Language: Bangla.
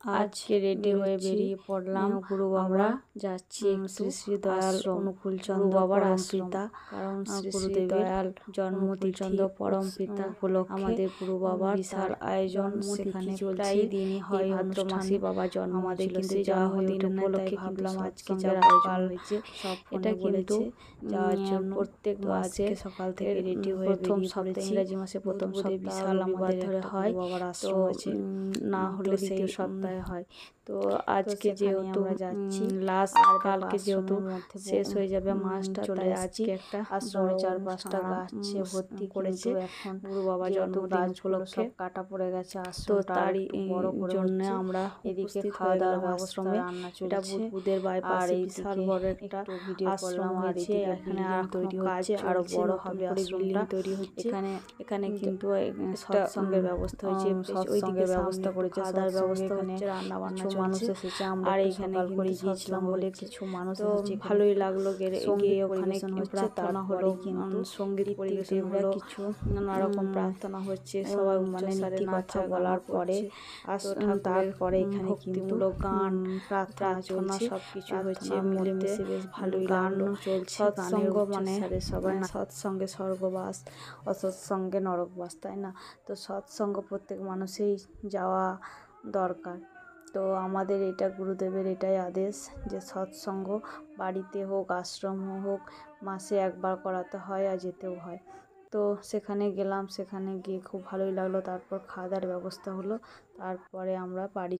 আজকে রেডি হয়ে বেরিয়ে পড়লাম গুরু বাবা যাচ্ছি শ্রী শ্রী দয়াল অনুকূল চন্দ্র পরম পিতা, কারণ শ্রী শ্রী দয়াল জন্মতিথি পরম পিতা উপলক্ষে আমাদের গুরু বাবার বিশাল আয়োজন সেখানে প্রায় দিনই হয় ভাদ্র মাসে বাবা জন্ম আমাদের কিন্তু জন্মদিন উপলক্ষে ভাবলাম আজকে যাওয়ার আয়োজন হয়েছে সব এটা কিন্তু যাওয়ার জন্য প্রত্যেক মাসে সকাল থেকে রেডি হয়ে প্রথম সপ্তাহে ইংরেজি মাসে প্রথম সপ্তাহে বিশাল আমাদের ধরে হয় বাবার আশ্রম আছে, না হলে সেই সপ্তাহে হয়। তো আজকে যেহেতু আমরা যাচ্ছি লাস্ট কালকে যেহেতু শেষ হয়ে যাবে মাসটা, তাই আজকে একটা আশ্রমে 4-5টা গাছ ভর্তি করেছে এখন গুরু বাবা জন্মদিন উপলক্ষে কাটা পড়ে গেছে আশ্রম, তো তারই জন্য আমরা এদিকে খাওয়া দাওয়ার আশ্রমে এটা বুধের বাইপাসে বিশাল বড় একটা আশ্রম হয়েছে, এখানে আর তৈরি হচ্ছে আরো বড় হবে বিল্ডিং তৈরি হচ্ছে। এখানে কিন্তু সৎসঙ্গের ব্যবস্থা হয়েছে, ওইদিকে ব্যবস্থা করেছে, খাওয়ার ব্যবস্থা হচ্ছে, রান্না বান্না মানুষ এসেছে, আমরা এইখানে করে গিয়েছিলাম বলে কিছু মানুষ এসেছে, ভালোই লাগলো গিয়ে ওখানে প্রার্থনা হলো, কিন্তু সঙ্গীত পরিবেশন হলো, কিছু নানা রকম প্রার্থনা হচ্ছে, সবাই মানে নীতি কথা বলার পরে তারপরে এখানে কিন্তু গান প্রার্থনা সবকিছু হচ্ছে, মিলেমিশে বেশ ভালোই গান চলছে, সৎসঙ্গ মানে সবাই সৎসঙ্গে স্বর্গবাস, অসৎসঙ্গে নরকবাস, তাই না? তো সৎসঙ্গ প্রত্যেক মানুষেই যাওয়া দরকার। তো আমাদের এটা গুরুদেবের এটাই আদেশ যে সৎসঙ্গ বাড়িতে হোক আশ্রম হোক মাসে একবার করাতে হয় আর যেতেও হয়। তো সেখানে গেলাম, সেখানে গিয়ে খুব ভালোই লাগলো, তারপর খাওয়া দাওয়ার ব্যবস্থা হলো, তারপরে আমরা বাড়ি